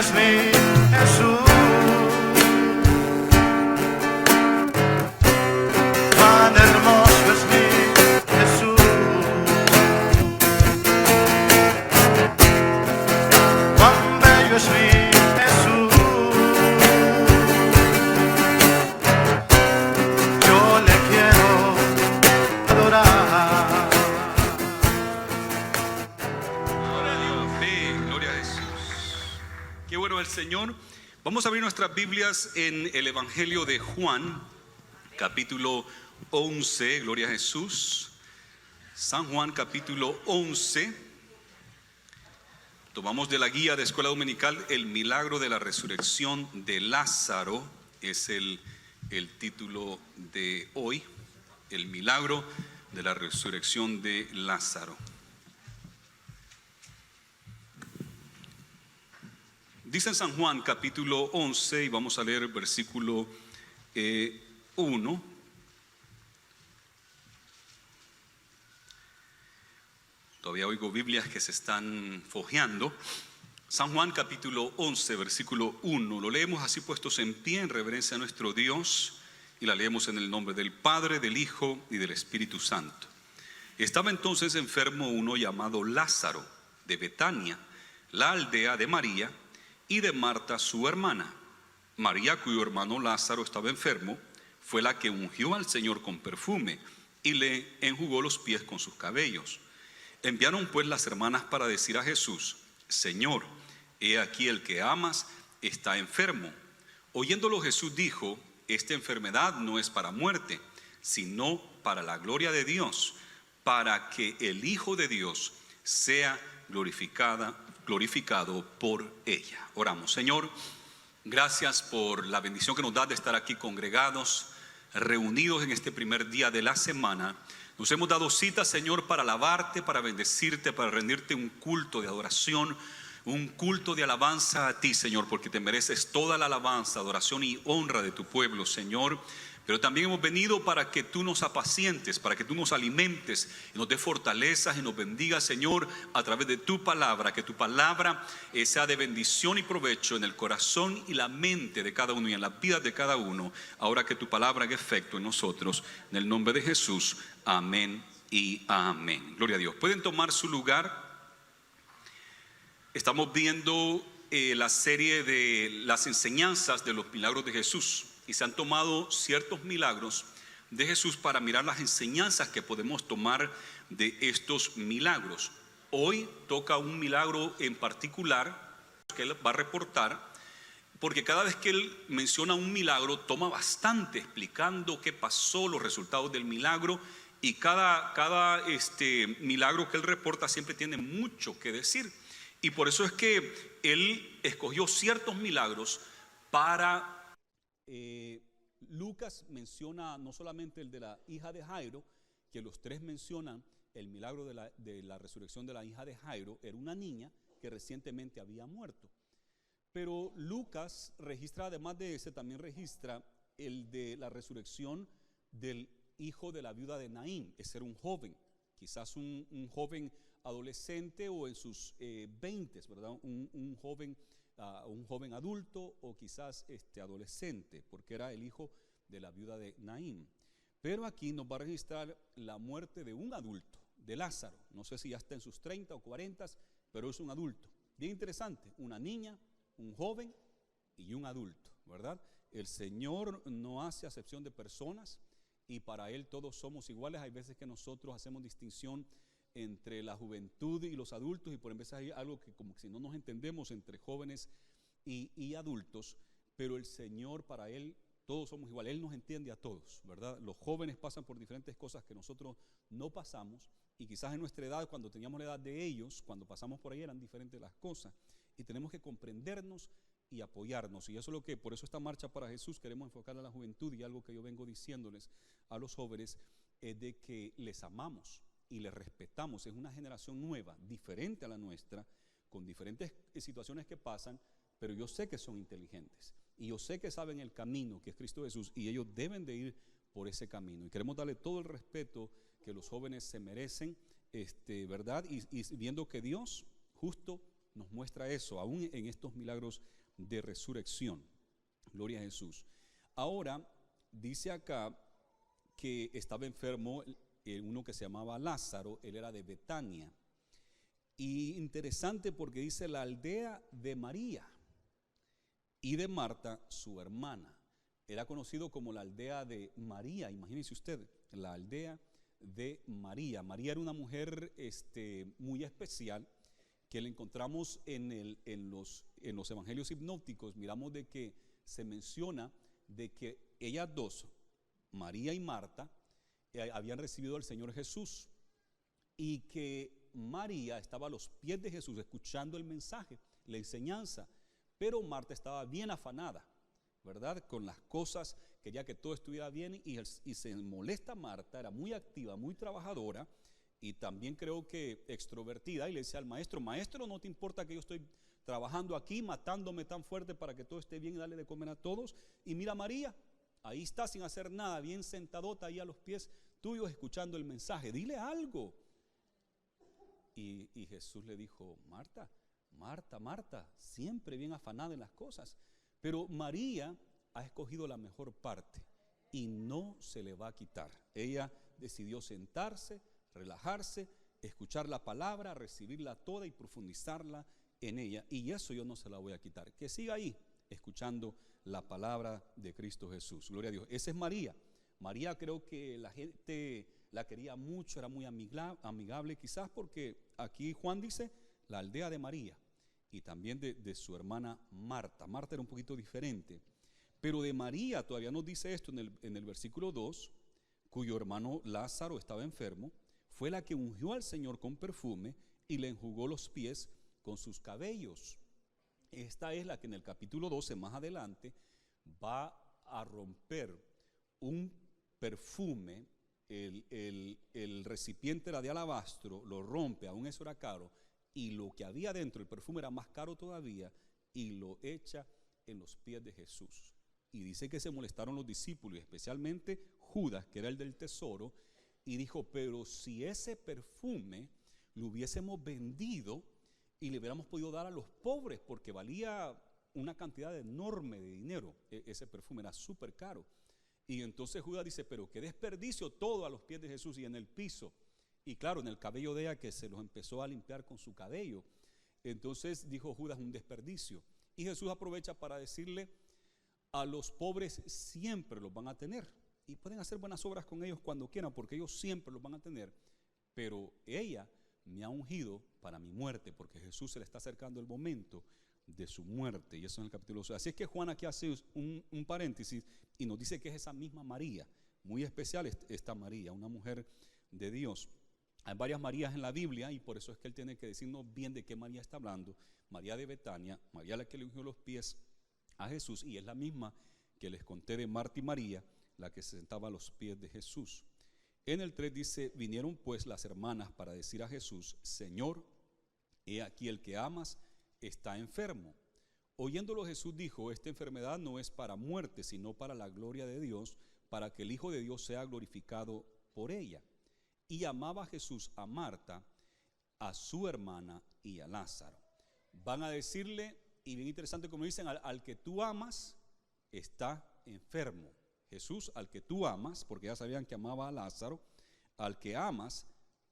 es mi Jesús. Cuán hermoso es mi Jesús. Cuán bello es mi Jesús. Yo le quiero adorar. Amén, gloria a Jesús. Qué bueno el Señor. Vamos a abrir nuestras Biblias en el Evangelio de Juan, capítulo 11, gloria a Jesús. San Juan, capítulo 11. Tomamos de la guía de Escuela Dominical el milagro de la resurrección de Lázaro. Es el título de hoy, el milagro de la resurrección de Lázaro. Dice en San Juan capítulo 11 y vamos a leer el versículo 1. Todavía oigo Biblias que se están fojeando. San Juan capítulo 11 versículo 1. Lo leemos así puestos en pie en reverencia a nuestro Dios y la leemos en el nombre del Padre, del Hijo y del Espíritu Santo. Estaba entonces enfermo uno llamado Lázaro de Betania, la aldea de María y de Marta su hermana. María, cuyo hermano Lázaro estaba enfermo, fue la que ungió al Señor con perfume y le enjugó los pies con sus cabellos. Enviaron pues las hermanas para decir a Jesús: Señor, he aquí el que amas está enfermo. Oyéndolo Jesús dijo: esta enfermedad no es para muerte, sino para la gloria de Dios, para que el Hijo de Dios sea glorificado por ella. Oramos. Señor, gracias por la bendición que nos das de estar aquí congregados, reunidos en este primer día de la semana. Nos hemos dado cita, Señor, para alabarte, para bendecirte, para rendirte un culto de adoración, un culto de alabanza a ti, Señor, porque te mereces toda la alabanza, adoración y honra de tu pueblo, Señor. Pero también hemos venido para que tú nos apacientes, para que tú nos alimentes y nos des fortalezas y nos bendigas, Señor, a través de tu palabra. Que tu palabra sea de bendición y provecho en el corazón y la mente de cada uno y en las vidas de cada uno. Ahora que tu palabra haga efecto en nosotros, en el nombre de Jesús, amén y amén. Gloria a Dios. Pueden tomar su lugar. Estamos viendo la serie de las enseñanzas de los milagros de Jesús. Y se han tomado ciertos milagros de Jesús para mirar las enseñanzas que podemos tomar de estos milagros. Hoy toca un milagro en particular que él va a reportar, porque cada vez que él menciona un milagro toma bastante explicando qué pasó, los resultados del milagro, y cada milagro que él reporta siempre tiene mucho que decir. Y por eso es que él escogió ciertos milagros para... Lucas menciona no solamente el de la hija de Jairo, que los tres mencionan el milagro de la resurrección de la hija de Jairo. Era una niña que recientemente había muerto. Pero Lucas registra, además de ese, también registra el de la resurrección del hijo de la viuda de Naín. Ese era un joven, quizás un joven adolescente o en sus 20s, ¿verdad? Un joven adulto o quizás adolescente, porque era el hijo de la viuda de Naín. Pero aquí nos va a registrar la muerte de un adulto, de Lázaro. No sé si ya está en sus 30 o 40, pero es un adulto. Bien interesante, una niña, un joven y un adulto, ¿verdad? El Señor no hace acepción de personas y para Él todos somos iguales. Hay veces que nosotros hacemos distinción entre la juventud y los adultos, y por veces hay algo que como que si no nos entendemos entre jóvenes y adultos, pero el Señor, para Él todos somos iguales. Él nos entiende a todos, ¿verdad? Los jóvenes pasan por diferentes cosas que nosotros no pasamos, y quizás en nuestra edad, cuando teníamos la edad de ellos, cuando pasamos por ahí eran diferentes las cosas, y tenemos que comprendernos y apoyarnos. Y eso es lo que, por eso esta marcha para Jesús queremos enfocar a la juventud, y algo que yo vengo diciéndoles a los jóvenes es de que les amamos y les respetamos. Es una generación nueva, diferente a la nuestra, con diferentes situaciones que pasan, pero yo sé que son inteligentes y yo sé que saben el camino que es Cristo Jesús, y ellos deben de ir por ese camino, y queremos darle todo el respeto que los jóvenes se merecen, ¿verdad? Y viendo que Dios justo nos muestra eso, aún en estos milagros de resurrección. Gloria a Jesús. Ahora, dice acá que estaba enfermo uno que se llamaba Lázaro, él era de Betania. Y interesante porque dice la aldea de María y de Marta, su hermana. Era conocido como la aldea de María, imagínense usted, la aldea de María. María era una mujer muy especial que la encontramos en los evangelios sinópticos. Miramos de que se menciona de que ellas dos, María y Marta, habían recibido al Señor Jesús y que María estaba a los pies de Jesús escuchando el mensaje, la enseñanza, pero Marta estaba bien afanada, ¿verdad? Con las cosas, quería que todo estuviera bien y se molesta Marta, era muy activa, muy trabajadora y también creo que extrovertida, y le decía al maestro, maestro, ¿no te importa que yo estoy trabajando aquí, matándome tan fuerte para que todo esté bien y darle de comer a todos? Y mira María, ahí está sin hacer nada, bien sentadota ahí a los pies tuyos escuchando el mensaje, dile algo. Y Jesús le dijo, Marta, Marta, Marta, siempre bien afanada en las cosas, pero María ha escogido la mejor parte y no se le va a quitar. Ella decidió sentarse, relajarse, escuchar la palabra, recibirla toda y profundizarla en ella, y eso yo no se la voy a quitar. Que siga ahí escuchando la palabra de Cristo Jesús. Gloria a Dios. Esa es María. María, creo que la gente la quería mucho, era muy amigable, quizás porque aquí Juan dice la aldea de María y también de su hermana Marta. Marta era un poquito diferente, pero de María todavía nos dice esto en el versículo 2, cuyo hermano Lázaro estaba enfermo, fue la que ungió al Señor con perfume y le enjugó los pies con sus cabellos. Esta es la que en el capítulo 12 más adelante va a romper un perfume. El recipiente era de alabastro, lo rompe, aún eso era caro, y lo que había dentro, el perfume era más caro todavía, y lo echa en los pies de Jesús. Y dice que se molestaron los discípulos, especialmente Judas, que era el del tesoro, y dijo, pero si ese perfume lo hubiésemos vendido y le hubiéramos podido dar a los pobres, porque valía una cantidad enorme de dinero, ese perfume era súper caro. Y entonces Judas dice, pero qué desperdicio, todo a los pies de Jesús y en el piso. Y claro, en el cabello de ella, que se los empezó a limpiar con su cabello. Entonces dijo Judas, un desperdicio. Y Jesús aprovecha para decirle, a los pobres siempre los van a tener. Y pueden hacer buenas obras con ellos cuando quieran, porque ellos siempre los van a tener. Pero ella me ha ungido para mi muerte, porque Jesús se le está acercando el momento de su muerte, y eso en el capítulo 12. Así es que Juan aquí hace un paréntesis y nos dice que es esa misma María, muy especial esta María, una mujer de Dios. Hay varias Marías en la Biblia y por eso es que él tiene que decirnos bien de qué María está hablando. María de Betania, María la que le ungió los pies a Jesús, y es la misma que les conté de Marta y María, la que se sentaba a los pies de Jesús. En el 3 dice, vinieron pues las hermanas para decir a Jesús, Señor, he aquí el que amas está enfermo. Oyéndolo Jesús dijo, esta enfermedad no es para muerte, sino para la gloria de Dios, para que el Hijo de Dios sea glorificado por ella. Y amaba Jesús a Marta, a su hermana y a Lázaro. Van a decirle, y bien interesante como dicen, al que tú amas está enfermo. Jesús, al que tú amas, porque ya sabían que amaba a Lázaro, al que amas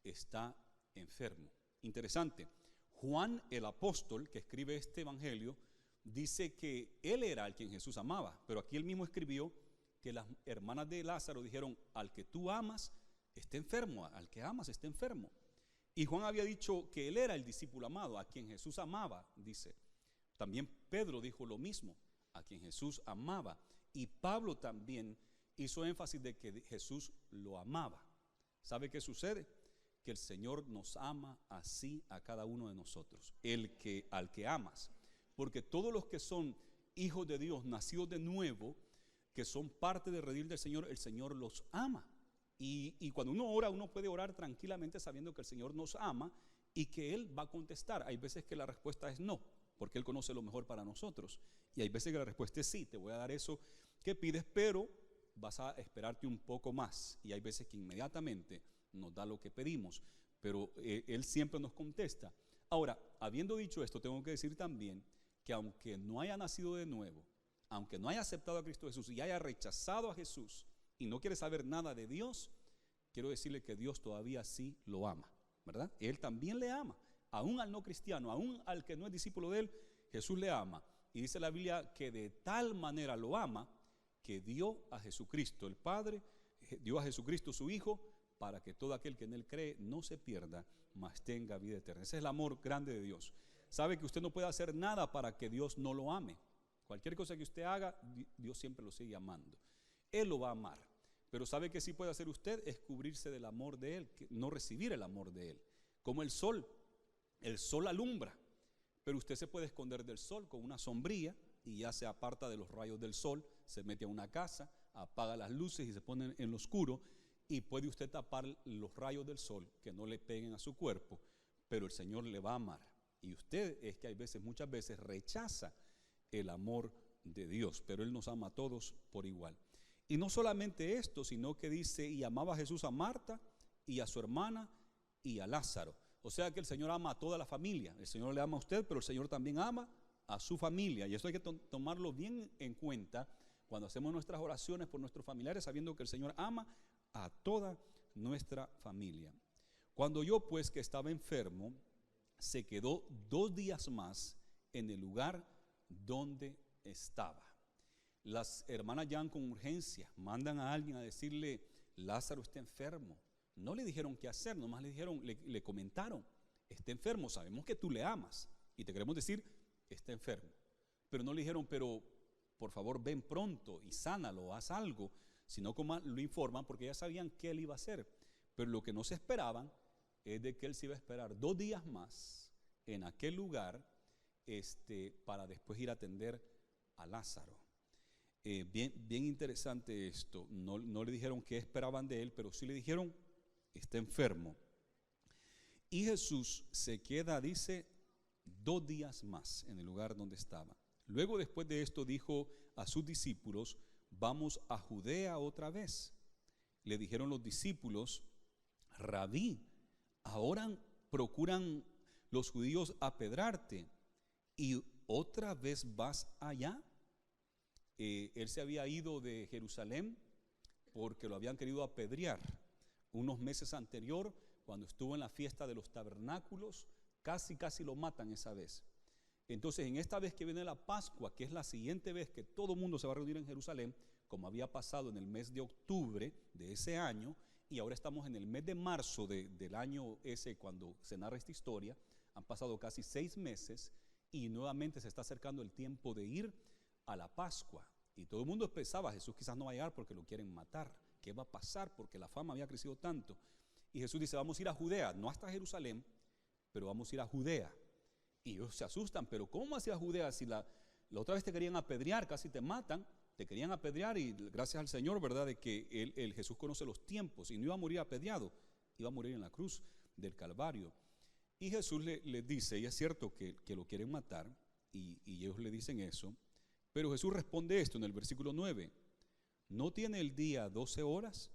está enfermo. Interesante. Juan el apóstol, que escribe este evangelio, dice que él era al quien Jesús amaba, pero aquí él mismo escribió que las hermanas de Lázaro dijeron, al que tú amas está enfermo, al que amas está enfermo. Y Juan había dicho que él era el discípulo amado, a quien Jesús amaba, dice. También Pedro dijo lo mismo, a quien Jesús amaba. Y Pablo también hizo énfasis de que Jesús lo amaba. ¿Sabe qué sucede? Que el Señor nos ama así a cada uno de nosotros, al que amas. Porque todos los que son hijos de Dios, nacidos de nuevo, que son parte del redil del Señor, el Señor los ama. Y cuando uno ora, uno puede orar tranquilamente sabiendo que el Señor nos ama y que Él va a contestar. Hay veces que la respuesta es no, porque Él conoce lo mejor para nosotros. Y hay veces que la respuesta es sí, te voy a dar eso que pides, pero vas a esperarte un poco más. Y hay veces que inmediatamente nos da lo que pedimos, pero Él siempre nos contesta Ahora, habiendo dicho esto, tengo que decir también que aunque no haya nacido de nuevo, aunque no haya aceptado a Cristo Jesús y haya rechazado a Jesús y no quiere saber nada de Dios, quiero decirle que Dios todavía sí lo ama, ¿verdad? Él también le ama, aún al no cristiano, aún al que no es discípulo de él, Jesús le ama. Y dice la Biblia que de tal manera lo ama que dio a Jesucristo el Padre, dio a Jesucristo su Hijo, para que todo aquel que en él cree no se pierda, mas tenga vida eterna. Ese es el amor grande de Dios. Sabe que usted no puede hacer nada para que Dios no lo ame. Cualquier cosa que usted haga, Dios siempre lo sigue amando. Él lo va a amar. Pero sabe que sí puede hacer usted es cubrirse del amor de Él, no recibir el amor de Él. Como el sol alumbra, pero usted se puede esconder del sol con una sombrilla y ya se aparta de los rayos del sol, se mete a una casa, apaga las luces y se pone en lo oscuro y puede usted tapar los rayos del sol que no le peguen a su cuerpo, pero el Señor le va a amar. Y usted es que muchas veces rechaza el amor de Dios, pero Él nos ama a todos por igual. Y no solamente esto, sino que dice, y amaba a Jesús a Marta y a su hermana y a Lázaro. O sea que el Señor ama a toda la familia. El Señor le ama a usted, pero el Señor también ama a su familia. Y eso hay que tomarlo bien en cuenta cuando hacemos nuestras oraciones por nuestros familiares, sabiendo que el Señor ama a toda nuestra familia. Cuando yo pues que estaba enfermo, se quedó 2 días más en el lugar donde estaba. Las hermanas llaman con urgencia, mandan a alguien a decirle, Lázaro está enfermo. No le dijeron qué hacer, nomás le comentaron, está enfermo, sabemos que tú le amas y te queremos decir, está enfermo. Pero no le dijeron, pero por favor ven pronto y sánalo, haz algo, sino como lo informan porque ya sabían qué él iba a hacer. Pero lo que no se esperaban es de que él se iba a esperar 2 días más en aquel lugar para después ir a atender a Lázaro. Bien interesante esto. No le dijeron qué esperaban de él, pero sí le dijeron, está enfermo. Y Jesús se queda, dice, 2 días más en el lugar donde estaba. Luego, después de esto, dijo a sus discípulos, vamos a Judea otra vez. Le dijeron los discípulos, Rabí, ahora procuran los judíos apedrearte y otra vez vas allá. Él se había ido de Jerusalén porque lo habían querido apedrear. Unos meses anterior, cuando estuvo en la fiesta de los tabernáculos, casi lo matan esa vez. Entonces, en esta vez que viene la Pascua, que es la siguiente vez que todo el mundo se va a reunir en Jerusalén, como había pasado en el mes de octubre de ese año, y ahora estamos en el mes de marzo del año ese cuando se narra esta historia, han pasado casi 6 meses y nuevamente se está acercando el tiempo de ir a la Pascua. Y todo el mundo pensaba, Jesús quizás no va a llegar porque lo quieren matar. ¿Qué va a pasar? Porque la fama había crecido tanto. Y Jesús dice, vamos a ir a Judea, no hasta Jerusalén, pero vamos a ir a Judea. Y ellos se asustan, pero ¿cómo hacia Judea? Si la otra vez te querían apedrear, casi te matan, te querían apedrear y gracias al Señor, ¿verdad? De que Jesús conoce los tiempos y no iba a morir apedreado, iba a morir en la cruz del Calvario. Y Jesús les dice, y es cierto que lo quieren matar, y ellos le dicen eso, pero Jesús responde esto en el versículo 9, ¿no tiene el día 12 horas?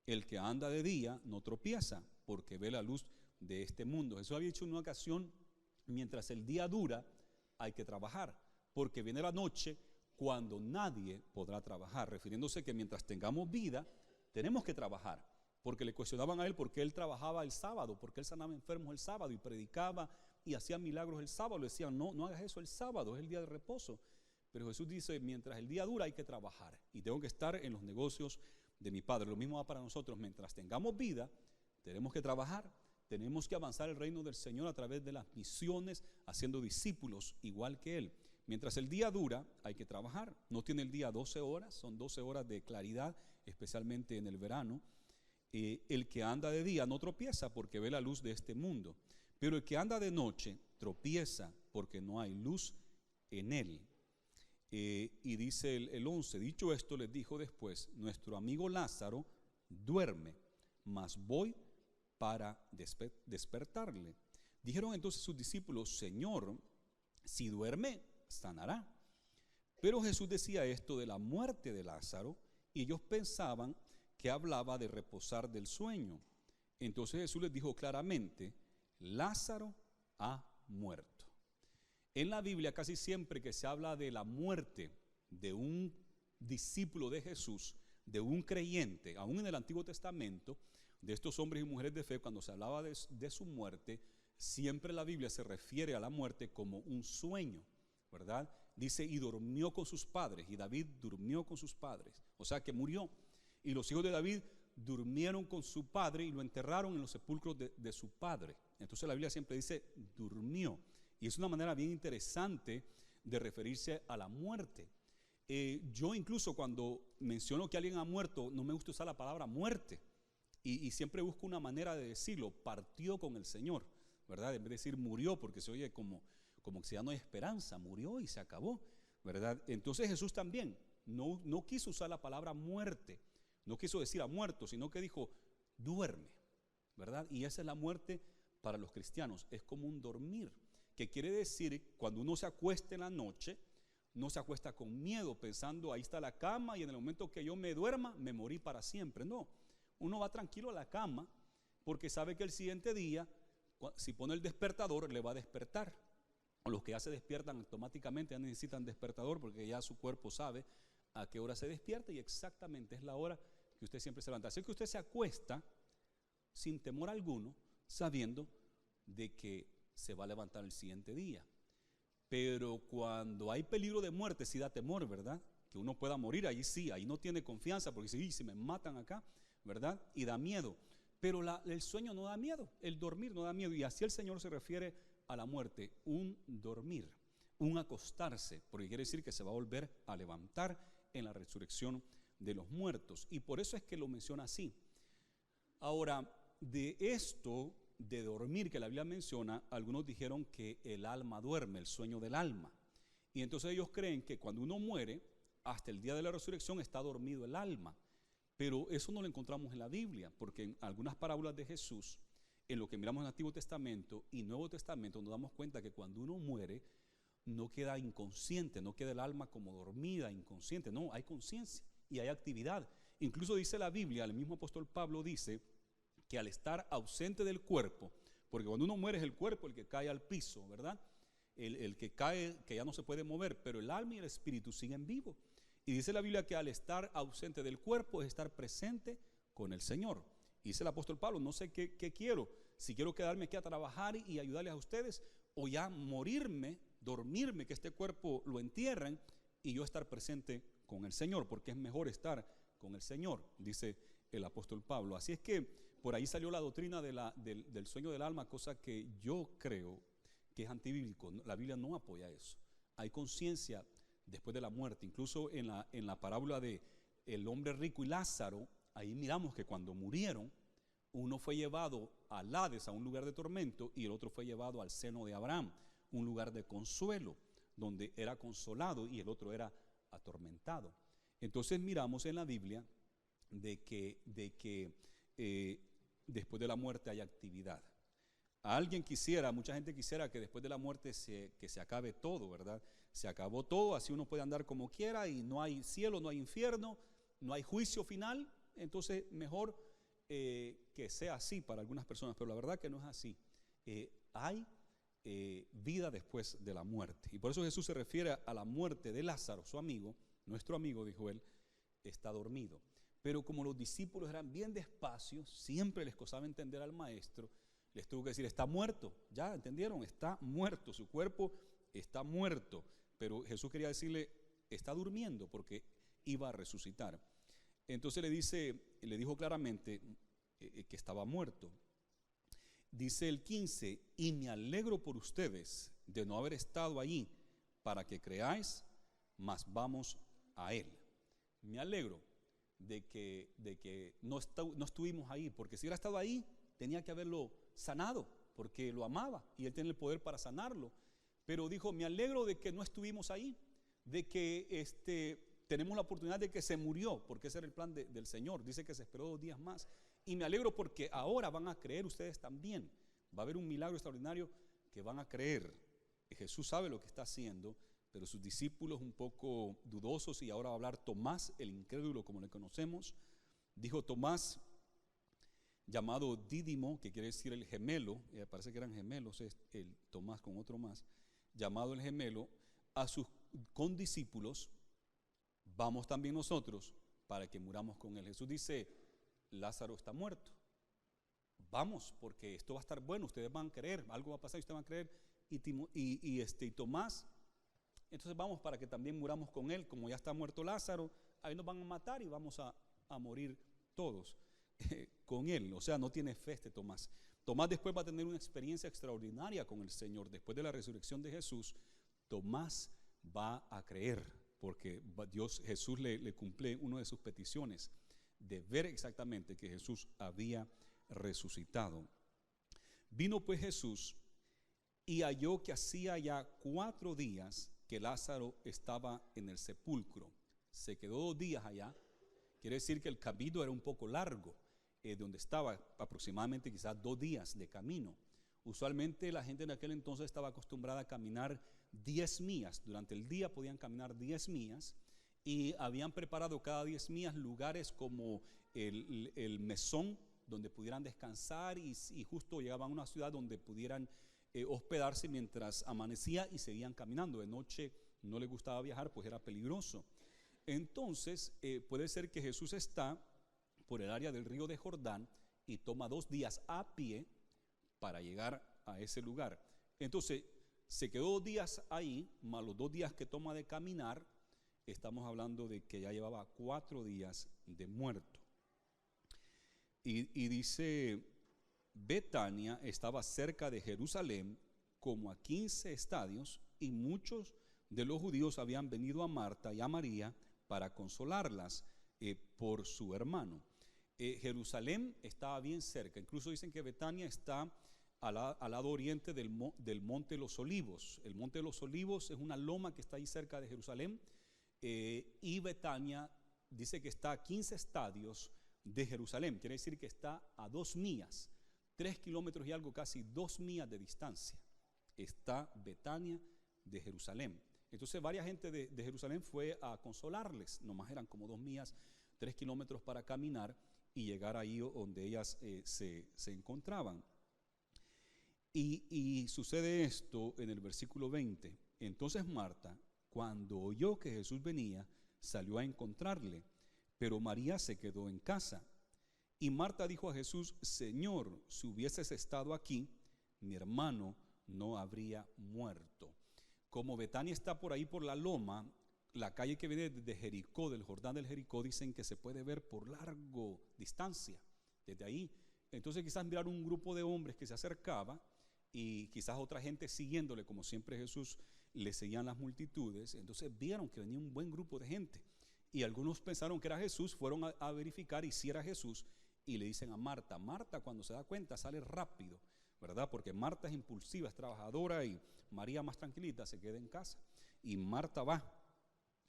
El que anda de día no tropieza, porque ve la luz de este mundo. Jesús había dicho en una ocasión, mientras el día dura, hay que trabajar, porque viene la noche cuando nadie podrá trabajar, refiriéndose que mientras tengamos vida, tenemos que trabajar, porque le cuestionaban a él porque él trabajaba el sábado, porque él sanaba enfermos el sábado y predicaba y hacía milagros el sábado. Le decían, no hagas eso el sábado, es el día de reposo. Pero Jesús dice, mientras el día dura hay que trabajar y tengo que estar en los negocios de mi Padre. Lo mismo va para nosotros, mientras tengamos vida, tenemos que trabajar, tenemos que avanzar el reino del Señor a través de las misiones, haciendo discípulos igual que Él. Mientras el día dura, hay que trabajar. No tiene el día 12 horas, son 12 horas de claridad, especialmente en el verano. El que anda de día no tropieza porque ve la luz de este mundo, pero el que anda de noche tropieza porque no hay luz en él. Y dice el 11, dicho esto, les dijo después, nuestro amigo Lázaro duerme, mas voy para despertarle. Dijeron entonces sus discípulos, Señor, si duerme, sanará. Pero Jesús decía esto de la muerte de Lázaro, y ellos pensaban que hablaba de reposar del sueño. Entonces Jesús les dijo claramente, Lázaro ha muerto. En la Biblia casi siempre que se habla de la muerte de un discípulo de Jesús, de un creyente, aún en el Antiguo Testamento, de estos hombres y mujeres de fe, cuando se hablaba de su muerte, siempre la Biblia se refiere a la muerte como un sueño, ¿verdad? Dice, y durmió con sus padres, y David durmió con sus padres, o sea que murió. Y los hijos de David durmieron con su padre y lo enterraron en los sepulcros de su padre. Entonces la Biblia siempre dice, durmió. Y es una manera bien interesante de referirse a la muerte. Yo incluso cuando menciono que alguien ha muerto, no me gusta usar la palabra muerte. Y siempre busco una manera de decirlo, partió con el Señor, ¿verdad? En vez de decir murió, porque se oye como que ya no hay esperanza, murió y se acabó, ¿verdad? Entonces Jesús también no quiso usar la palabra muerte, no quiso decir ha muerto, sino que dijo duerme, ¿verdad? Y esa es la muerte para los cristianos, es como un dormir, que quiere decir cuando uno se acuesta en la noche, no se acuesta con miedo pensando ahí está la cama y en el momento que yo me duerma me morí para siempre. No, uno va tranquilo a la cama porque sabe que el siguiente día, si pone el despertador, le va a despertar. O los que ya se despiertan automáticamente ya necesitan despertador porque ya su cuerpo sabe a qué hora se despierta y exactamente es la hora que usted siempre se levanta. Así que usted se acuesta sin temor alguno, sabiendo de que se va a levantar el siguiente día. Pero cuando hay peligro de muerte, sí da temor, ¿verdad? Que uno pueda morir, ahí sí, ahí no tiene confianza, porque si me matan acá, ¿verdad? Y da miedo. Pero el sueño no da miedo, el dormir no da miedo. Y así el Señor se refiere a la muerte, un dormir, un acostarse, porque quiere decir que se va a volver a levantar en la resurrección de los muertos. Y por eso es que lo menciona así. Ahora, de esto de dormir que la Biblia menciona, algunos dijeron que el alma duerme, el sueño del alma. Y entonces ellos creen que cuando uno muere, hasta el día de la resurrección está dormido el alma. Pero eso no lo encontramos en la Biblia, porque en algunas parábolas de Jesús, en lo que miramos en el Antiguo Testamento y Nuevo Testamento, nos damos cuenta que cuando uno muere, no queda inconsciente, no queda el alma como dormida, inconsciente, no, hay conciencia y hay actividad. Incluso dice la Biblia, el mismo apóstol Pablo dice que al estar ausente del cuerpo, porque cuando uno muere es el cuerpo el que cae al piso, ¿verdad? El que cae, que ya no se puede mover, pero el alma y el espíritu siguen vivos. Y dice la Biblia que al estar ausente del cuerpo es estar presente con el Señor. Y dice el apóstol Pablo, no sé qué quiero, si quiero quedarme aquí a trabajar y ayudarles a ustedes, o ya morirme, dormirme, que este cuerpo lo entierren y yo estar presente con el Señor, porque es mejor estar con el Señor, dice el apóstol Pablo. Así es que por ahí salió la doctrina del sueño del alma, cosa que yo creo que es antibíblico. La Biblia no apoya eso. Hay conciencia después de la muerte. Incluso en la parábola de el hombre rico y Lázaro, ahí miramos que cuando murieron, uno fue llevado al Hades, a un lugar de tormento, y el otro fue llevado al seno de Abraham, un lugar de consuelo, donde era consolado y el otro era atormentado. Entonces miramos en la Biblia de que después de la muerte hay actividad. Mucha gente quisiera que después de la muerte que se acabe todo, ¿verdad? Se acabó todo, así uno puede andar como quiera y no hay cielo, no hay infierno, no hay juicio final. Entonces mejor que sea así para algunas personas, pero la verdad que no es así. Hay vida después de la muerte. Y por eso Jesús se refiere a la muerte de Lázaro, su amigo, nuestro amigo, dijo él, está dormido. Pero como los discípulos eran bien despacios, siempre les costaba entender al maestro, les tuvo que decir, está muerto, ya entendieron, está muerto, su cuerpo está muerto. Pero Jesús quería decirle, está durmiendo porque iba a resucitar. Entonces le dijo claramente que estaba muerto. Dice el 15, y me alegro por ustedes de no haber estado allí para que creáis, mas vamos a él. Me alegro de que no estuvimos ahí, porque si hubiera estado ahí, tenía que haberlo sanado, porque lo amaba y él tiene el poder para sanarlo. Pero dijo, me alegro de que no estuvimos ahí, de que tenemos la oportunidad de que se murió, porque ese era el plan del Señor. Dice que se esperó 2 días más. Y me alegro porque ahora van a creer ustedes también. Va a haber un milagro extraordinario que van a creer. Jesús sabe lo que está haciendo, pero sus discípulos un poco dudosos, y ahora va a hablar Tomás, el incrédulo como le conocemos. Dijo Tomás, llamado Dídimo, que quiere decir el gemelo, parece que eran gemelos, el Tomás con otro más, llamado el gemelo, a sus condiscípulos, vamos también nosotros para que muramos con él. Jesús dice, Lázaro está muerto, vamos, porque esto va a estar bueno, ustedes van a creer, algo va a pasar y ustedes van a creer. Y Tomás, entonces vamos para que también muramos con él, como ya está muerto Lázaro, ahí nos van a matar y vamos a morir todos con él. O sea, no tiene fe Tomás. Tomás después va a tener una experiencia extraordinaria con el Señor. Después de la resurrección de Jesús, Tomás va a creer, porque Jesús le cumple una de sus peticiones, de ver exactamente que Jesús había resucitado. Vino pues Jesús y halló que hacía ya 4 días que Lázaro estaba en el sepulcro. Se quedó 2 días allá. Quiere decir que el camino era un poco largo, donde estaba aproximadamente quizás 2 días de camino. Usualmente la gente en aquel entonces estaba acostumbrada a caminar 10 millas. Durante el día podían caminar 10 millas y habían preparado cada 10 millas lugares como el mesón donde pudieran descansar y justo llegaban a una ciudad donde pudieran hospedarse mientras amanecía y seguían caminando. De noche no les gustaba viajar, pues era peligroso. Entonces puede ser que Jesús está por el área del río de Jordán y toma 2 días a pie para llegar a ese lugar. Entonces se quedó 2 días ahí, más los 2 días que toma de caminar. Estamos hablando de que ya llevaba 4 días de muerto. Y dice, Betania estaba cerca de Jerusalén, como a 15 estadios, y muchos de los judíos habían venido a Marta y a María para consolarlas por su hermano. Jerusalén estaba bien cerca. Incluso dicen que Betania está al lado oriente del Monte de los Olivos. El Monte de los Olivos es una loma que está ahí cerca de Jerusalén, y Betania dice que está a 15 estadios de Jerusalén. Quiere decir que está a 2 millas, 3 kilómetros y algo, casi 2 millas de distancia. Está Betania de Jerusalén. Entonces varias gente de Jerusalén fue a consolarles. Nomás eran como 2 millas, 3 kilómetros para caminar y llegar ahí donde ellas se encontraban. Y sucede esto en el versículo 20. Entonces Marta, cuando oyó que Jesús venía, salió a encontrarle, pero María se quedó en casa. Y Marta dijo a Jesús, Señor, si hubieses estado aquí, mi hermano no habría muerto. Como Betania está por ahí por la loma, la calle que viene desde Jericó, del Jordán del Jericó, dicen que se puede ver por largo distancia desde ahí. Entonces quizás mirar un grupo de hombres que se acercaba y quizás otra gente siguiéndole, como siempre Jesús le seguían las multitudes. Entonces vieron que venía un buen grupo de gente y algunos pensaron que era Jesús, fueron a verificar y si era Jesús, y le dicen a Marta. Marta, cuando se da cuenta, sale rápido, ¿verdad? Porque Marta es impulsiva, es trabajadora, y María, más tranquilita, se queda en casa. Y Marta va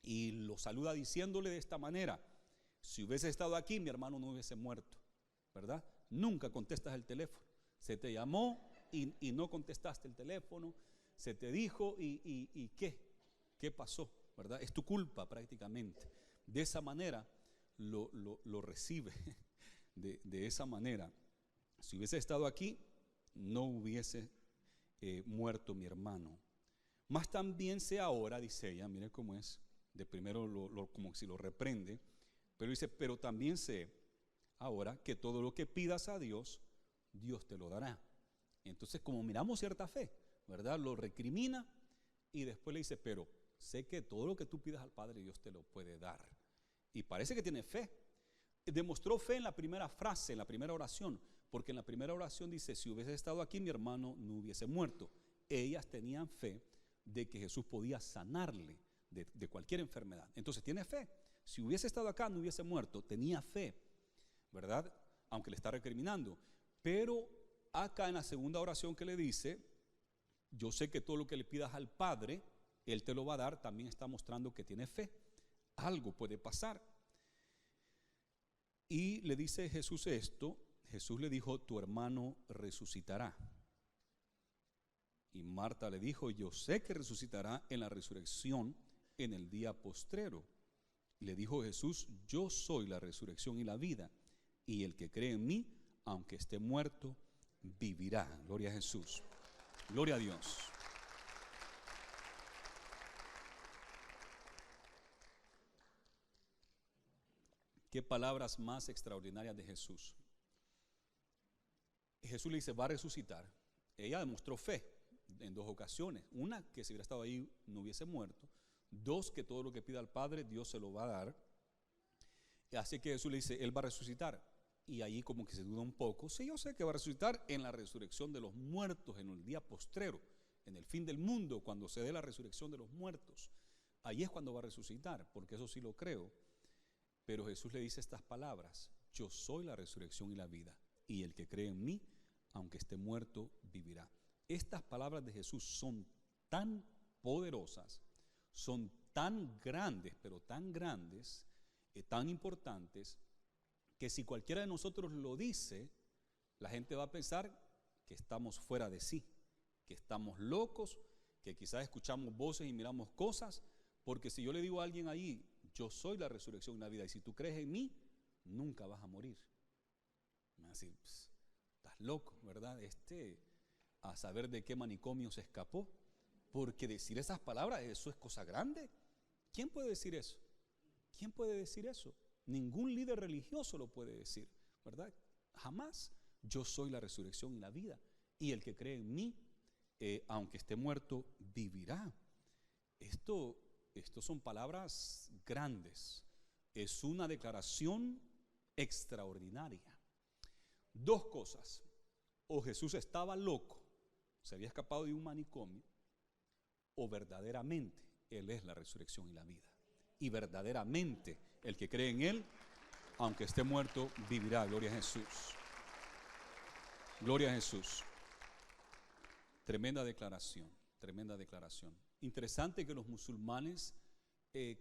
y lo saluda diciéndole de esta manera: si hubiese estado aquí, mi hermano no hubiese muerto, ¿verdad? Nunca contestas el teléfono. Se te llamó y no contestaste el teléfono. Se te dijo y ¿qué pasó? ¿Verdad? Es tu culpa prácticamente. De esa manera lo recibe. De esa manera, si hubiese estado aquí, no hubiese muerto mi hermano. Más también sé ahora, dice ella, mire cómo es, de primero como si lo reprende, pero dice, pero también sé ahora que todo lo que pidas a Dios, Dios te lo dará. Entonces, como miramos cierta fe, ¿verdad? Lo recrimina y después le dice, pero sé que todo lo que tú pidas al Padre, Dios te lo puede dar. Y parece que tiene fe. Demostró fe en la primera frase, en la primera oración, porque en la primera oración dice, si hubiese estado aquí, mi hermano no hubiese muerto. Ellas tenían fe de que Jesús podía sanarle de cualquier enfermedad. Entonces tiene fe. Si hubiese estado acá, no hubiese muerto. Tenía fe, ¿verdad? Aunque le está recriminando. Pero acá en la segunda oración que le dice, yo sé que todo lo que le pidas al Padre, Él te lo va a dar, también está mostrando que tiene fe. Algo puede pasar. Y le dice Jesús esto. Jesús le dijo, tu hermano resucitará. Y Marta le dijo, yo sé que resucitará en la resurrección en el día postrero. Y le dijo Jesús, yo soy la resurrección y la vida, y el que cree en mí, aunque esté muerto, vivirá. Gloria a Jesús. Gloria a Dios. Qué palabras más extraordinarias de Jesús. Jesús le dice, va a resucitar. Ella demostró fe en 2 ocasiones. Una, que si hubiera estado ahí no hubiese muerto. 2, que todo lo que pida al Padre, Dios se lo va a dar. Así que Jesús le dice, Él va a resucitar. Y ahí como que se duda un poco. Sí, yo sé que va a resucitar en la resurrección de los muertos, en el día postrero, en el fin del mundo, cuando se dé la resurrección de los muertos. Ahí es cuando va a resucitar, porque eso sí lo creo. Pero Jesús le dice estas palabras: yo soy la resurrección y la vida, y el que cree en mí, aunque esté muerto, vivirá. Estas palabras de Jesús son tan poderosas, son tan grandes, pero tan grandes, tan importantes, que si cualquiera de nosotros lo dice, la gente va a pensar que estamos fuera de sí, que estamos locos, que quizás escuchamos voces y miramos cosas, porque si yo le digo a alguien ahí, yo soy la resurrección y la vida, y si tú crees en mí, nunca vas a morir. Me va a decir, estás loco, ¿verdad? A saber de qué manicomio se escapó, porque decir esas palabras, eso es cosa grande. ¿Quién puede decir eso? ¿Quién puede decir eso? Ningún líder religioso lo puede decir, ¿verdad? Jamás. Yo soy la resurrección y la vida, y el que cree en mí, aunque esté muerto, vivirá. Esto son palabras grandes. Es una declaración extraordinaria. 2 cosas: o Jesús estaba loco, se había escapado de un manicomio, o verdaderamente Él es la resurrección y la vida. Y verdaderamente el que cree en Él, aunque esté muerto, vivirá. Gloria a Jesús. Gloria a Jesús. Tremenda declaración, tremenda declaración. Interesante que los musulmanes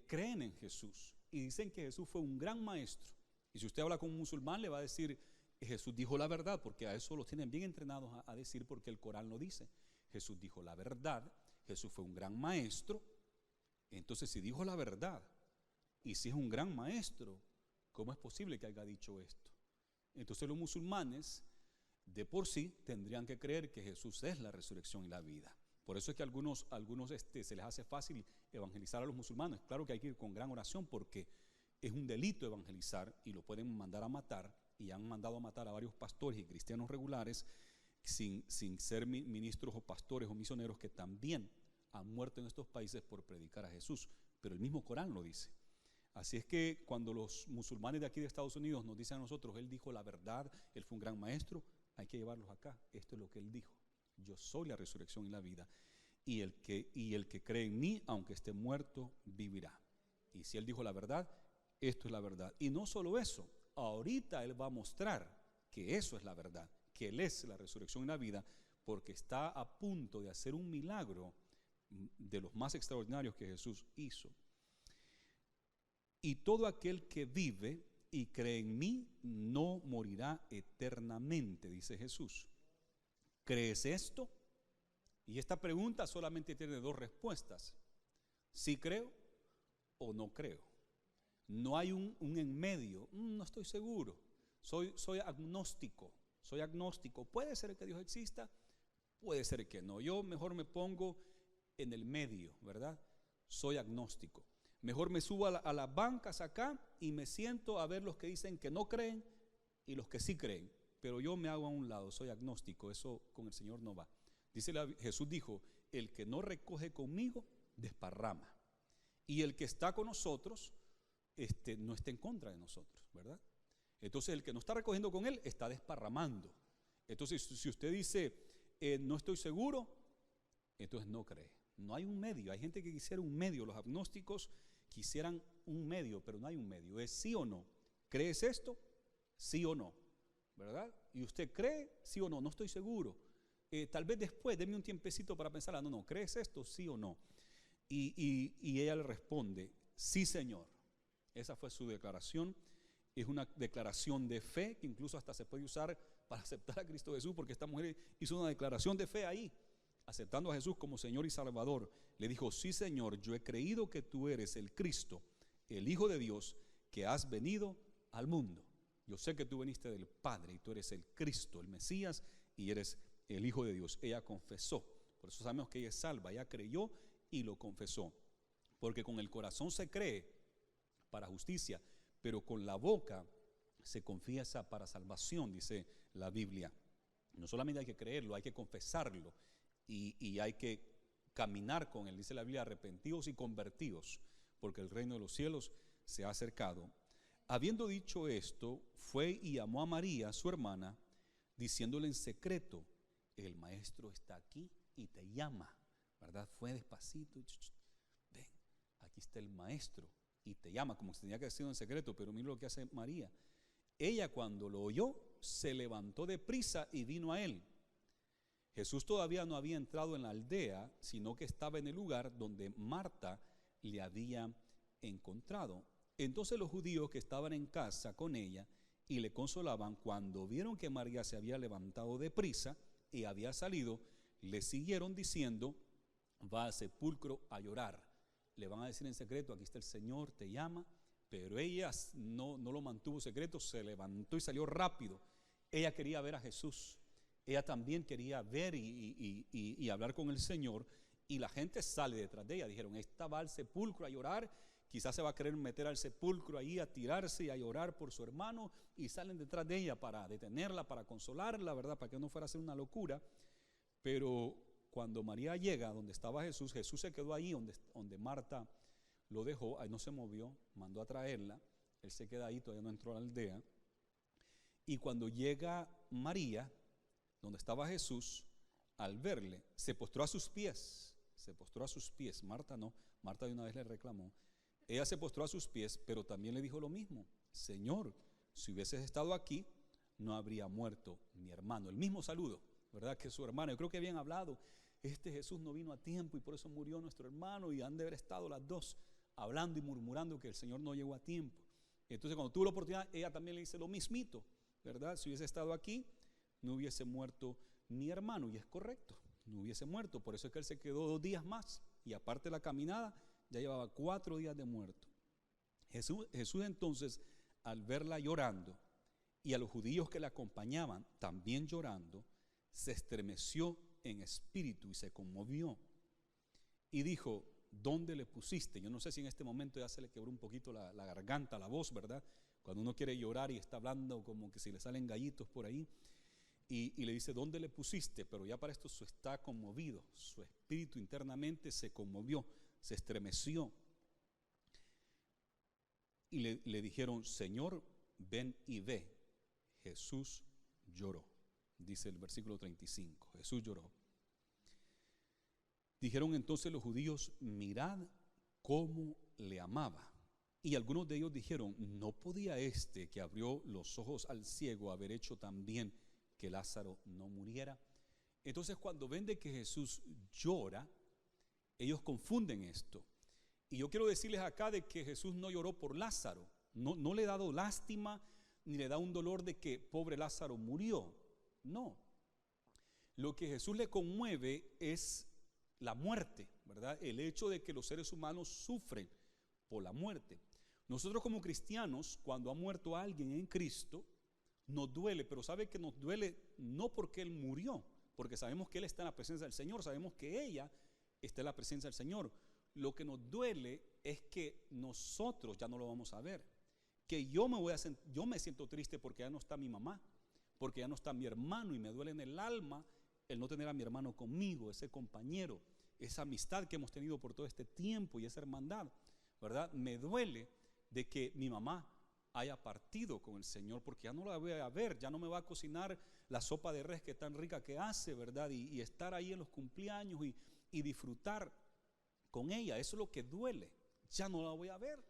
creen en Jesús y dicen que Jesús fue un gran maestro. Y si usted habla con un musulmán, le va a decir, Jesús dijo la verdad, porque a eso los tienen bien entrenados a decir, porque el Corán lo dice. Jesús dijo la verdad, Jesús fue un gran maestro. Entonces, si dijo la verdad y si es un gran maestro, ¿cómo es posible que haya dicho esto? Entonces los musulmanes de por sí tendrían que creer que Jesús es la resurrección y la vida. Por eso es que a algunos se les hace fácil evangelizar a los musulmanes. Claro que hay que ir con gran oración, porque es un delito evangelizar y lo pueden mandar a matar, y han mandado a matar a varios pastores y cristianos regulares sin ser ministros o pastores o misioneros, que también han muerto en estos países por predicar a Jesús. Pero el mismo Corán lo dice. Así es que cuando los musulmanes de aquí de Estados Unidos nos dicen a nosotros, Él dijo la verdad, Él fue un gran maestro, hay que llevarlos acá. Esto es lo que Él dijo: yo soy la resurrección y la vida, y el que cree en mí, aunque esté muerto, vivirá. Y si Él dijo la verdad, esto es la verdad. Y no solo eso, ahorita Él va a mostrar que eso es la verdad, que Él es la resurrección y la vida, porque está a punto de hacer un milagro de los más extraordinarios que Jesús hizo. Y todo aquel que vive y cree en mí no morirá eternamente, dice Jesús. ¿Crees esto? Y esta pregunta solamente tiene 2 respuestas: sí creo o no creo. No hay un en medio. No estoy seguro, soy agnóstico. Puede ser que Dios exista, puede ser que no. Yo mejor me pongo en el medio, ¿verdad? Soy agnóstico. Mejor me subo a las bancas acá y me siento a ver los que dicen que no creen y los que sí creen, pero yo me hago a un lado, soy agnóstico. Eso con el Señor no va. Jesús dijo: el que no recoge conmigo, desparrama, y el que está con nosotros no está en contra de nosotros, ¿verdad? Entonces el que no está recogiendo con Él está desparramando. Entonces, si usted dice no estoy seguro, entonces no cree. No hay un medio. Hay gente que quisiera un medio. Los agnósticos quisieran un medio, pero no hay un medio. Es sí o no. ¿Crees esto? Sí o no, ¿verdad? Y usted cree, sí o no. No estoy seguro. Tal vez después, deme un tiempecito para pensar. No, ¿crees esto? Sí o no. Y ella le responde: sí, Señor. Esa fue su declaración. Es una declaración de fe que incluso hasta se puede usar para aceptar a Cristo Jesús, porque esta mujer hizo una declaración de fe ahí, aceptando a Jesús como Señor y Salvador. Le dijo: sí, Señor, yo he creído que tú eres el Cristo, el Hijo de Dios, que has venido al mundo. yo sé que tú viniste del Padre y tú eres el Cristo, el Mesías, y eres el Hijo de Dios. Ella confesó, por eso sabemos que ella es salva, ella creyó y lo confesó, porque con el corazón se cree para justicia, pero con la boca se confiesa para salvación, dice la Biblia. No solamente hay que creerlo, hay que confesarlo y hay que caminar con él, dice la Biblia, arrepentidos y convertidos, porque el reino de los cielos se ha acercado. Habiendo dicho esto, fue y llamó a María, su hermana, diciéndole en secreto: el maestro está aquí y te llama, ¿verdad? Fue despacito, ven, aquí está el maestro y te llama, como si tenía que decirlo en secreto, pero mira lo que hace María. Ella, cuando lo oyó, se levantó de prisa y vino a él. Jesús todavía no había entrado en la aldea, sino que estaba en el lugar donde Marta le había encontrado. Entonces los judíos que estaban en casa con ella y le consolaban, cuando vieron que María se había levantado de prisa y había salido, le siguieron diciendo: va al sepulcro a llorar. Le van a decir en secreto: aquí está el Señor, te llama. Pero ella no lo mantuvo secreto, se levantó y salió rápido. Ella quería ver a Jesús. Ella también quería ver y hablar con el Señor. Y la gente sale detrás de ella. Dijeron: esta va al sepulcro a llorar. Quizás se va a querer meter al sepulcro ahí a tirarse y a llorar por su hermano. Y salen detrás de ella para detenerla, para consolarla, ¿verdad? Para que no fuera a ser una locura. Pero cuando María llega donde estaba Jesús, Jesús se quedó ahí donde Marta lo dejó, ahí no se movió, mandó a traerla. Él se queda ahí, todavía no entró a la aldea. Y cuando llega María, donde estaba Jesús, al verle, se postró a sus pies. Se postró a sus pies. Marta no, Marta de una vez le reclamó. Ella se postró a sus pies, pero también le dijo lo mismo: Señor, si hubieses estado aquí, no habría muerto mi hermano. El mismo saludo, ¿verdad? Que su hermano. Yo creo que habían hablado: este Jesús no vino a tiempo y por eso murió nuestro hermano, y han de haber estado las dos hablando y murmurando que el Señor no llegó a tiempo. Entonces, cuando tuvo la oportunidad, ella también le dice lo mismito, ¿verdad? Si hubiese estado aquí, no hubiese muerto mi hermano. Y es correcto, no hubiese muerto. Por eso es que él se quedó 2 días más. Y aparte de la caminada, ya llevaba 4 días de muerto. Jesús entonces, al verla llorando y a los judíos que la acompañaban también llorando, se estremeció en espíritu y se conmovió. Y dijo: ¿dónde le pusiste? Yo no sé si en este momento ya se le quebró un poquito la garganta, la voz, ¿verdad? Cuando uno quiere llorar y está hablando como que si le salen gallitos por ahí. Y le dice: ¿dónde le pusiste? Pero ya para esto está conmovido. Su espíritu internamente se conmovió, se estremeció. Y le dijeron: Señor, ven y ve. Jesús lloró. Dice el versículo 35. Jesús lloró. Dijeron entonces los judíos: mirad cómo le amaba. Y algunos de ellos dijeron: ¿no podía este que abrió los ojos al ciego haber hecho también que Lázaro no muriera? Entonces, cuando ven de que Jesús llora, ellos confunden esto. Y yo quiero decirles acá de que Jesús no lloró por Lázaro. No le ha dado lástima ni le da un dolor de que pobre Lázaro murió. No. Lo que Jesús le conmueve es la muerte, ¿verdad? El hecho de que los seres humanos sufren por la muerte. Nosotros como cristianos, cuando ha muerto alguien en Cristo, nos duele, pero sabe que nos duele no porque Él murió, porque sabemos que Él está en la presencia del Señor, sabemos que ella está en la presencia del Señor. Lo que nos duele es que nosotros ya no lo vamos a ver, que yo me siento triste porque ya no está mi mamá, porque ya no está mi hermano, y me duele en el alma el no tener a mi hermano conmigo, ese compañero, esa amistad que hemos tenido por todo este tiempo y esa hermandad, ¿verdad? Me duele de que mi mamá haya partido con el Señor, porque ya no la voy a ver, ya no me va a cocinar la sopa de res que tan rica que hace, ¿verdad? Y estar ahí en los cumpleaños y disfrutar con ella. Eso es lo que duele. Ya no la voy a ver,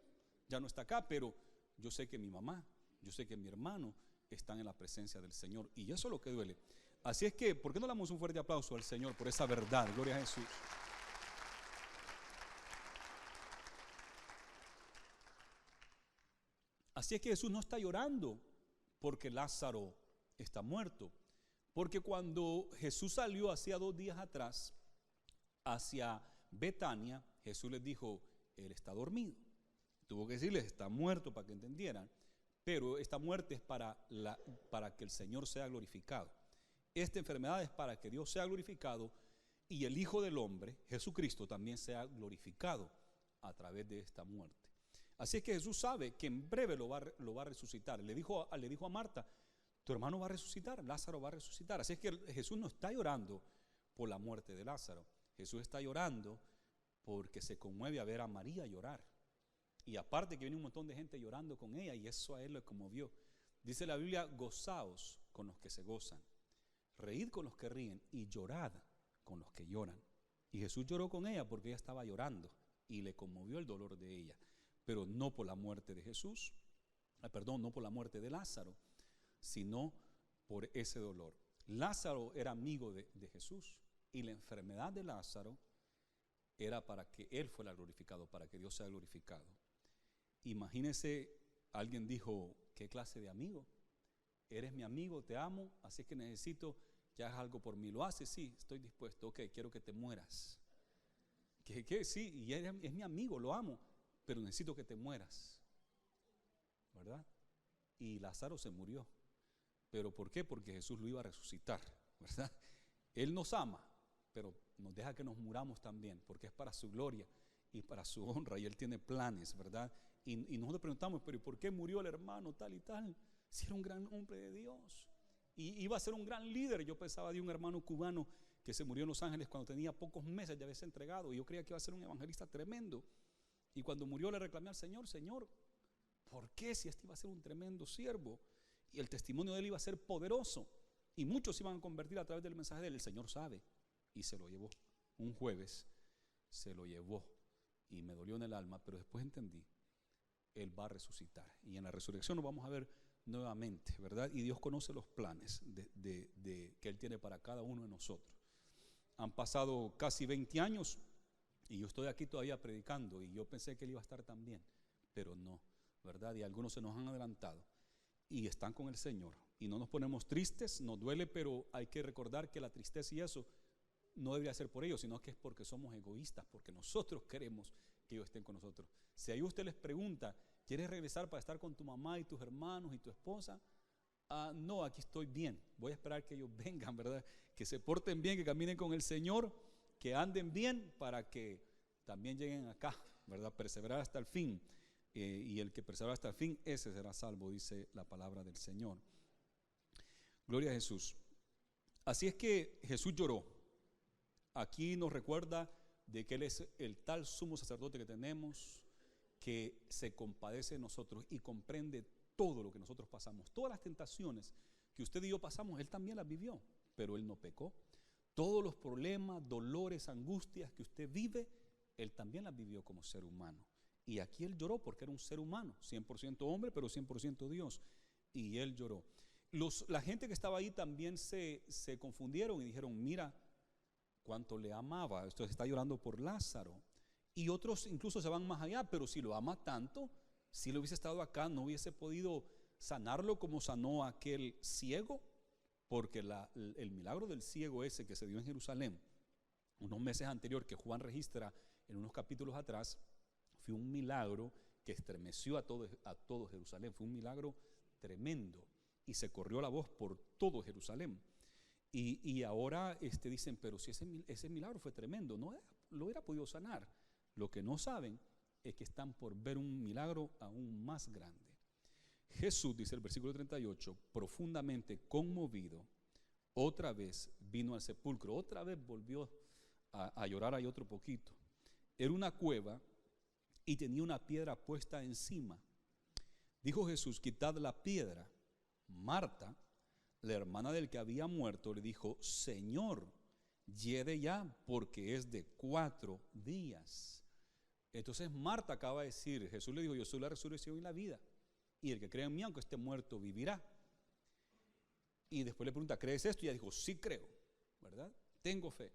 ya no está acá, pero yo sé que mi mamá, yo sé que mi hermano están en la presencia del Señor, y eso es lo que duele. Así es que, ¿por qué no le damos un fuerte aplauso al Señor por esa verdad? Gloria a Jesús. Así es que Jesús no está llorando porque Lázaro está muerto, porque cuando Jesús salió hacía 2 días atrás hacia Betania, Jesús les dijo: Él está dormido. Tuvo que decirles: está muerto, para que entendieran. pero esta muerte es para que el Señor sea glorificado. Esta enfermedad es para que Dios sea glorificado y el Hijo del Hombre, Jesucristo, también sea glorificado a través de esta muerte. Así es que Jesús sabe que en breve lo va a resucitar. Le dijo a Marta, tu hermano va a resucitar, Lázaro va a resucitar. Así es que Jesús no está llorando por la muerte de Lázaro. Jesús está llorando porque se conmueve a ver a María llorar. Y aparte que viene un montón de gente llorando con ella, y eso a él lo conmovió. Dice la Biblia, gozaos con los que se gozan, reíd con los que ríen y llorad con los que lloran. Y Jesús lloró con ella porque ella estaba llorando y le conmovió el dolor de ella, pero no por la muerte de Jesús, no por la muerte de Lázaro, sino por ese dolor. Lázaro era amigo de Jesús, y la enfermedad de Lázaro era para que él fuera glorificado, para que Dios sea glorificado. Imagínese, alguien dijo, ¿qué clase de amigo? Eres mi amigo, te amo, así que necesito que hagas algo por mí. ¿Lo haces? Sí, estoy dispuesto. Ok, quiero que te mueras. ¿Qué? Sí, y es mi amigo, lo amo, pero necesito que te mueras, ¿verdad? Y Lázaro se murió. ¿Pero por qué? Porque Jesús lo iba a resucitar, ¿verdad? Él nos ama, pero nos deja que nos muramos también, porque es para su gloria y para su honra, y Él tiene planes, ¿verdad? Y nosotros preguntamos, pero ¿por qué murió el hermano tal y tal? Si era un gran hombre de Dios, y iba a ser un gran líder. Yo pensaba de un hermano cubano que se murió en Los Ángeles cuando tenía pocos meses de haberse entregado, y yo creía que iba a ser un evangelista tremendo. Y cuando murió le reclamé al Señor, Señor, ¿por qué si este iba a ser un tremendo siervo? Y el testimonio de él iba a ser poderoso, y muchos se iban a convertir a través del mensaje de él. El Señor sabe, y se lo llevó. Un jueves se lo llevó, y me dolió en el alma, pero después entendí, Él va a resucitar, y en la resurrección lo vamos a ver nuevamente, ¿verdad? Y Dios conoce los planes que Él tiene para cada uno de nosotros. Han pasado casi 20 años y yo estoy aquí todavía predicando, y yo pensé que Él iba a estar también, pero no, ¿verdad? Y algunos se nos han adelantado y están con el Señor, y no nos ponemos tristes, nos duele, pero hay que recordar que la tristeza y eso no debería ser por ellos, sino que es porque somos egoístas, porque nosotros queremos que ellos estén con nosotros. Si ahí usted les pregunta, ¿quieres regresar para estar con tu mamá y tus hermanos y tu esposa? No, aquí estoy bien, voy a esperar que ellos vengan, ¿verdad? Que se porten bien, que caminen con el Señor, que anden bien, para que también lleguen acá, ¿verdad? Perseverar hasta el fin, y el que persevera hasta el fin, ese será salvo, dice la palabra del Señor. Gloria a Jesús. Así es que Jesús lloró. Aquí nos recuerda de que Él es el tal sumo sacerdote que tenemos, que se compadece de nosotros y comprende todo lo que nosotros pasamos. Todas las tentaciones que usted y yo pasamos, Él también las vivió, pero Él no pecó. Todos los problemas, dolores, angustias que usted vive, Él también las vivió como ser humano. Y aquí Él lloró porque era un ser humano, 100% hombre, pero 100% Dios. Y Él lloró. La gente que estaba ahí también se confundieron y dijeron, mira cuánto le amaba, esto está llorando por Lázaro. Y otros incluso se van más allá, pero si lo ama tanto, si lo hubiese estado acá, no hubiese podido sanarlo como sanó a aquel ciego, porque el milagro del ciego ese que se dio en Jerusalén unos meses anterior, que Juan registra en unos capítulos atrás, fue un milagro que estremeció a todo Jerusalén. Fue un milagro tremendo y se corrió la voz por todo Jerusalén. Y ahora dicen, pero si ese milagro fue tremendo, no lo hubiera podido sanar. Lo que no saben es que están por ver un milagro aún más grande. Jesús, dice el versículo 38, profundamente conmovido, otra vez vino al sepulcro, otra vez volvió a llorar ahí otro poquito. Era una cueva y tenía una piedra puesta encima. Dijo Jesús, quitad la piedra. Marta, la hermana del que había muerto, le dijo, Señor, hiede ya, porque es de 4 días. Entonces Marta acaba de decir, Jesús le dijo, yo soy la resurrección y la vida, y el que cree en mí, aunque esté muerto, vivirá. Y después le pregunta, ¿crees esto? Y ella dijo, sí creo, ¿verdad? Tengo fe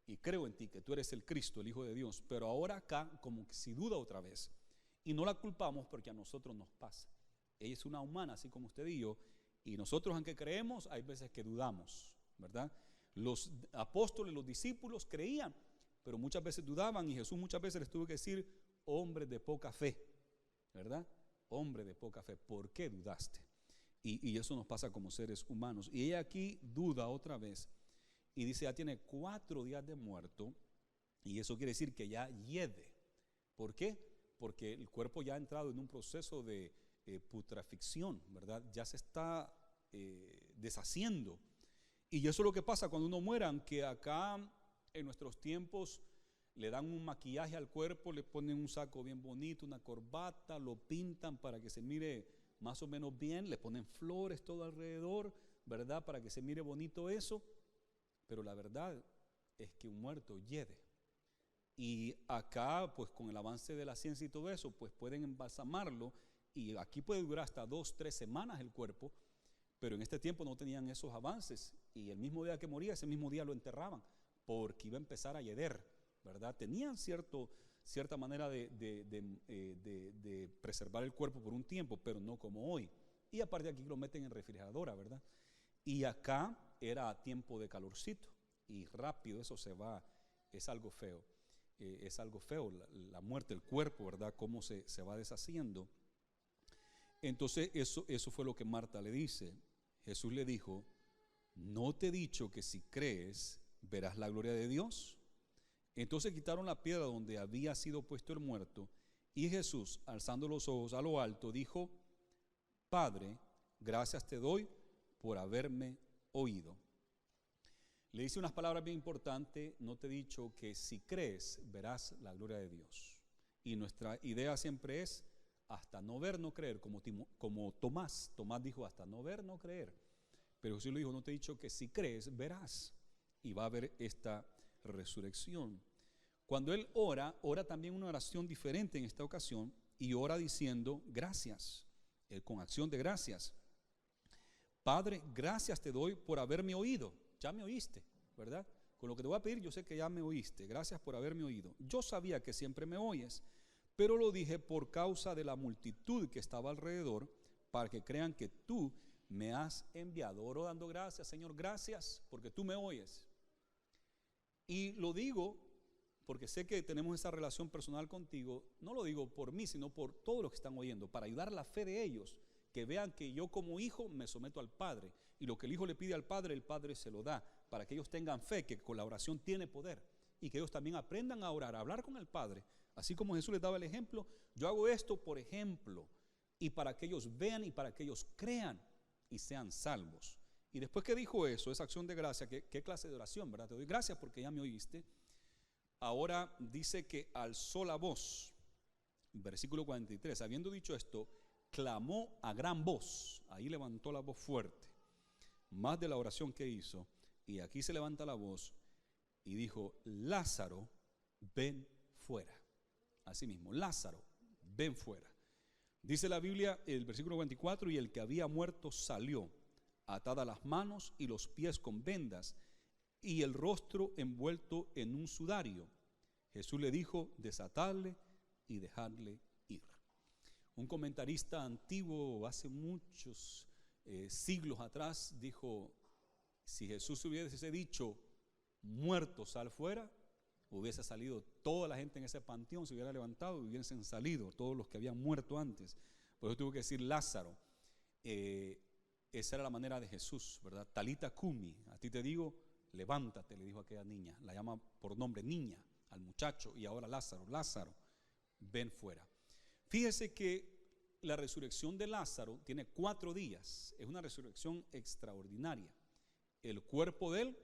y creo en ti, que tú eres el Cristo, el Hijo de Dios. Pero ahora acá como que si duda otra vez, y no la culpamos porque a nosotros nos pasa. Ella es una humana, así como usted y yo, y nosotros, aunque creemos, hay veces que dudamos, ¿verdad? Los apóstoles, los discípulos creían, pero muchas veces dudaban, y Jesús muchas veces les tuvo que decir, hombres de poca fe, ¿verdad? hombre de poca fe, ¿por qué dudaste? Y eso nos pasa como seres humanos. Y ella aquí duda otra vez y dice, ya tiene 4 días de muerto, y eso quiere decir que ya hiede. ¿Por qué? Porque el cuerpo ya ha entrado en un proceso de putrefacción, ¿verdad? Ya se está deshaciendo. Y eso es lo que pasa cuando uno muere, aunque acá en nuestros tiempos le dan un maquillaje al cuerpo, le ponen un saco bien bonito, una corbata, lo pintan para que se mire más o menos bien, le ponen flores todo alrededor, ¿verdad? Para que se mire bonito eso. Pero la verdad es que un muerto hiede. Y acá, pues con el avance de la ciencia y todo eso, pues pueden embalsamarlo, y aquí puede durar hasta 2, 3 semanas el cuerpo, pero en este tiempo no tenían esos avances, y el mismo día que moría, ese mismo día lo enterraban, porque iba a empezar a hieder, ¿verdad? Tenían cierta manera de preservar el cuerpo por un tiempo, pero no como hoy. Y aparte aquí lo meten en refrigeradora, ¿verdad? Y acá era tiempo de calorcito, y rápido eso se va, es algo feo. Es algo feo, la muerte, el cuerpo, ¿verdad? Cómo se va deshaciendo. Entonces eso fue lo que Marta le dice. Jesús le dijo, ¿no te he dicho que si crees verás la gloria de Dios? Entonces quitaron la piedra donde había sido puesto el muerto, y Jesús, alzando los ojos a lo alto, dijo, Padre, gracias te doy por haberme oído. Le dice unas palabras bien importantes, no te he dicho que si crees verás la gloria de Dios. Y nuestra idea siempre es hasta no ver, no creer, como Tomás. Tomás dijo hasta no ver, no creer. Pero Jesús le dijo, no te he dicho que si crees verás. Y va a haber esta resurrección. Cuando él ora también una oración diferente en esta ocasión, y ora diciendo gracias, con acción de gracias. Padre, gracias te doy por haberme oído. Ya me oíste, ¿verdad? Con lo que te voy a pedir, yo sé que ya me oíste. Gracias por haberme oído. Yo sabía que siempre me oyes, pero lo dije por causa de la multitud que estaba alrededor, para que crean que tú me has enviado. Oro dando gracias, Señor, gracias porque tú me oyes. Y lo digo porque sé que tenemos esa relación personal contigo. No lo digo por mí, sino por todos los que están oyendo, para ayudar la fe de ellos, que vean que yo como hijo me someto al Padre, y lo que el hijo le pide al Padre, el Padre se lo da, para que ellos tengan fe, que con la oración tiene poder, y que ellos también aprendan a orar, a hablar con el Padre, así como Jesús les daba el ejemplo. Yo hago esto por ejemplo, y para que ellos vean y para que ellos crean y sean salvos. Y después que dijo eso, esa acción de gracia, ¿qué clase de oración, verdad? Te doy gracias porque ya me oíste. Ahora dice que alzó la voz, versículo 43, habiendo dicho esto, clamó a gran voz. Ahí levantó la voz fuerte, más de la oración que hizo. Y aquí se levanta la voz y dijo, Lázaro, ven fuera. Así mismo, Lázaro, ven fuera. Dice la Biblia, el versículo 24, y el que había muerto salió, atadas las manos y los pies con vendas, y el rostro envuelto en un sudario. Jesús le dijo, desatadle y dejadle ir. Un comentarista antiguo, hace muchos siglos atrás, dijo, si Jesús hubiese dicho, muerto, sal fuera, hubiese salido toda la gente en ese panteón, se hubiera levantado y hubiesen salido todos los que habían muerto antes. Por eso tuvo que decir Lázaro. Esa era la manera de Jesús, ¿verdad? Talita cumi, a ti te digo, levántate, le dijo a aquella niña. La llama por nombre niña al muchacho, y ahora Lázaro, Lázaro, ven fuera. Fíjese que la resurrección de Lázaro tiene 4 días, es una resurrección extraordinaria. El cuerpo de él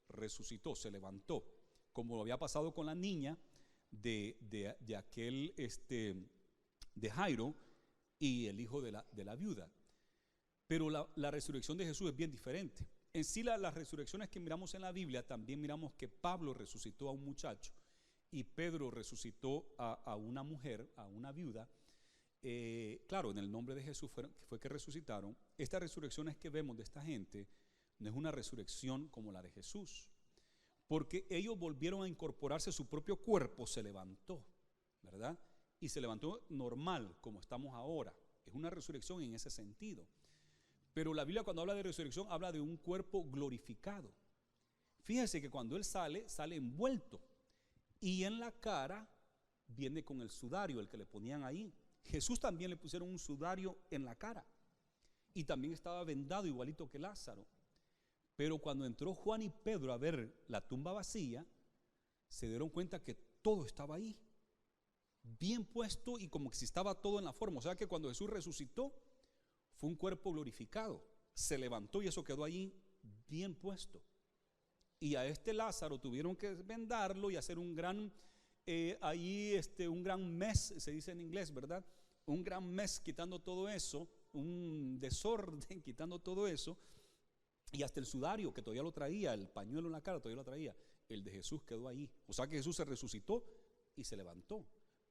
resucitó, se levantó, como lo había pasado con la niña de Jairo y el hijo de la viuda. Pero la resurrección de Jesús es bien diferente. En sí las resurrecciones que miramos en la Biblia, también miramos que Pablo resucitó a un muchacho y Pedro resucitó a una mujer, a una viuda. Claro, en el nombre de Jesús fue que resucitaron. Estas resurrecciones que vemos de esta gente no es una resurrección como la de Jesús, porque ellos volvieron a incorporarse, su propio cuerpo se levantó, ¿verdad? Y se levantó normal, como estamos ahora. Es una resurrección en ese sentido. Pero la Biblia, cuando habla de resurrección, habla de un cuerpo glorificado. Fíjese que cuando él sale envuelto, y en la cara viene con el sudario, el que le ponían ahí, Jesús también le pusieron un sudario en la cara y también estaba vendado igualito que Lázaro. Pero cuando entró Juan y Pedro a ver la tumba vacía, se dieron cuenta que todo estaba ahí, bien puesto y como que si estaba todo en la forma. O sea que cuando Jesús resucitó, fue un cuerpo glorificado. Se levantó y eso quedó ahí bien puesto. Y a este Lázaro tuvieron que vendarlo y hacer un gran, un gran mes, se dice en inglés, ¿verdad? Un gran mes quitando todo eso, un desorden quitando todo eso. Y hasta el sudario que todavía lo traía, el pañuelo en la cara todavía lo traía, el de Jesús quedó ahí. O sea que Jesús se resucitó y se levantó.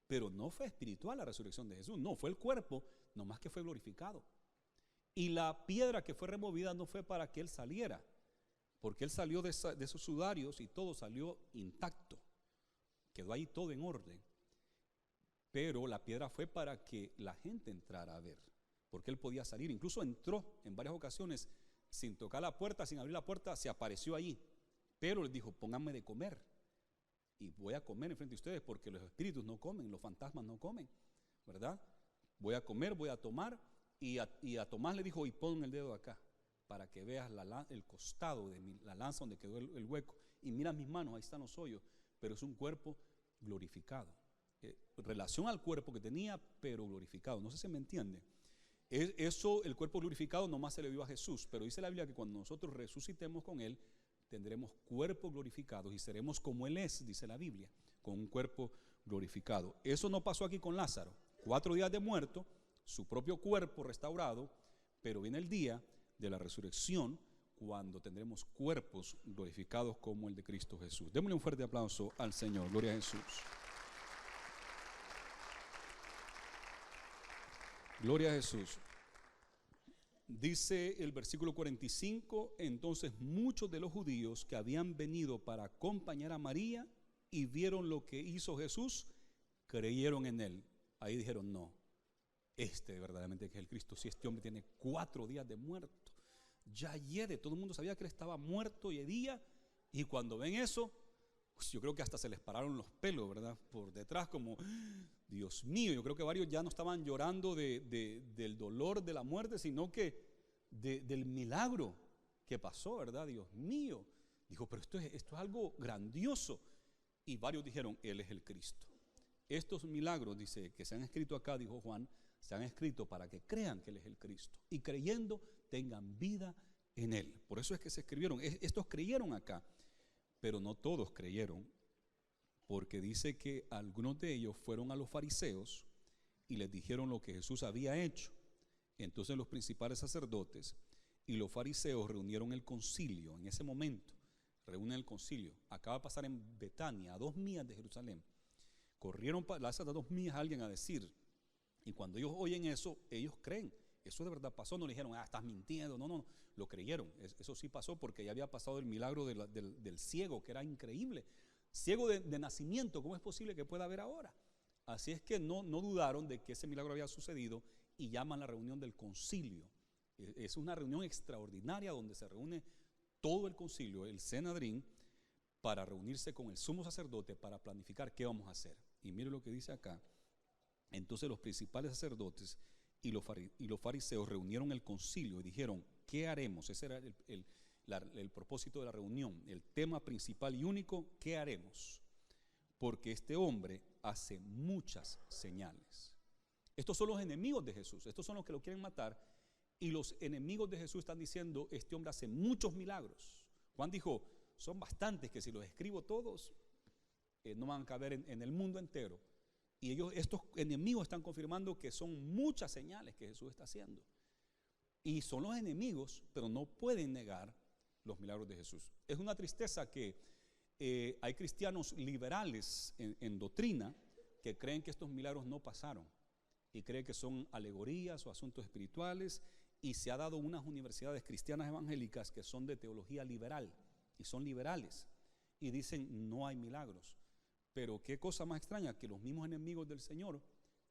Pero no fue espiritual la resurrección de Jesús, no, fue el cuerpo, nomás que fue glorificado. Y la piedra que fue removida no fue para que él saliera, porque él salió de esos sudarios y todo salió intacto, quedó ahí todo en orden. Pero la piedra fue para que la gente entrara a ver, porque él podía salir. Incluso entró en varias ocasiones sin tocar la puerta, sin abrir la puerta, se apareció allí. Pero les dijo: pónganme de comer y voy a comer enfrente de ustedes, porque los espíritus no comen, los fantasmas no comen, ¿verdad? Voy a comer, voy a tomar. Y a Tomás le dijo: y pon el dedo acá para que veas el costado de la lanza donde quedó el hueco, y mira mis manos, ahí están los hoyos. Pero es un cuerpo glorificado, relación al cuerpo que tenía, pero glorificado. No sé si me entiende. Eso, el cuerpo glorificado nomás se le dio a Jesús, pero dice la Biblia que cuando nosotros resucitemos con Él, tendremos cuerpos glorificados y seremos como Él es, dice la Biblia, con un cuerpo glorificado. Eso no pasó aquí con Lázaro. 4 días de muerto, su propio cuerpo restaurado, pero viene el día de la resurrección cuando tendremos cuerpos glorificados como el de Cristo Jesús. Démosle un fuerte aplauso al Señor. Gloria a Jesús. Gloria a Jesús. Dice el versículo 45: entonces muchos de los judíos que habían venido para acompañar a María y vieron lo que hizo Jesús, creyeron en él. Ahí dijeron: no, este verdaderamente que es el Cristo. Si este hombre tiene 4 días de muerto, ya hiede. Todo el mundo sabía que él estaba muerto y hedía, y cuando ven eso, pues yo creo que hasta se les pararon los pelos, ¿verdad? Por detrás, como Dios mío. Yo creo que varios ya no estaban llorando del dolor de la muerte, sino que del milagro que pasó, ¿verdad? Dios mío. Dijo: pero esto es algo grandioso. Y varios dijeron: él es el Cristo. Estos milagros, dice, que se han escrito acá, dijo Juan, se han escrito para que crean que Él es el Cristo y creyendo tengan vida en Él. Por eso es que se escribieron. Estos creyeron acá, pero no todos creyeron, porque dice que algunos de ellos fueron a los fariseos y les dijeron lo que Jesús había hecho. Entonces los principales sacerdotes y los fariseos reunieron el concilio. En ese momento reúnen el concilio. Acaba de pasar en Betania, a 2 millas de Jerusalén. Corrieron para esas 2 millas a alguien a decir, y cuando ellos oyen eso, ellos creen. Eso de verdad pasó. No le dijeron: estás mintiendo. No, lo creyeron. Eso sí pasó, porque ya había pasado el milagro del ciego, que era increíble. Ciego de nacimiento, ¿cómo es posible que pueda ver ahora? Así es que no dudaron de que ese milagro había sucedido y llaman la reunión del concilio. Es una reunión extraordinaria donde se reúne todo el concilio, el Senedrín, para reunirse con el sumo sacerdote para planificar qué vamos a hacer. Y mire lo que dice acá. Entonces los principales sacerdotes y los fariseos reunieron el concilio y dijeron: ¿qué haremos? Ese era el propósito de la reunión, el tema principal y único: ¿qué haremos? Porque este hombre hace muchas señales. Estos son los enemigos de Jesús, estos son los que lo quieren matar, y los enemigos de Jesús están diciendo: este hombre hace muchos milagros. Juan dijo: son bastantes que si los escribo todos no van a caber en el mundo entero. Y estos enemigos están confirmando que son muchas señales que Jesús está haciendo. Y son los enemigos, pero no pueden negar los milagros de Jesús. Es una tristeza que hay cristianos liberales en doctrina que creen que estos milagros no pasaron y creen que son alegorías o asuntos espirituales, y se ha dado unas universidades cristianas evangélicas que son de teología liberal y son liberales y dicen: no hay milagros. Pero qué cosa más extraña, que los mismos enemigos del Señor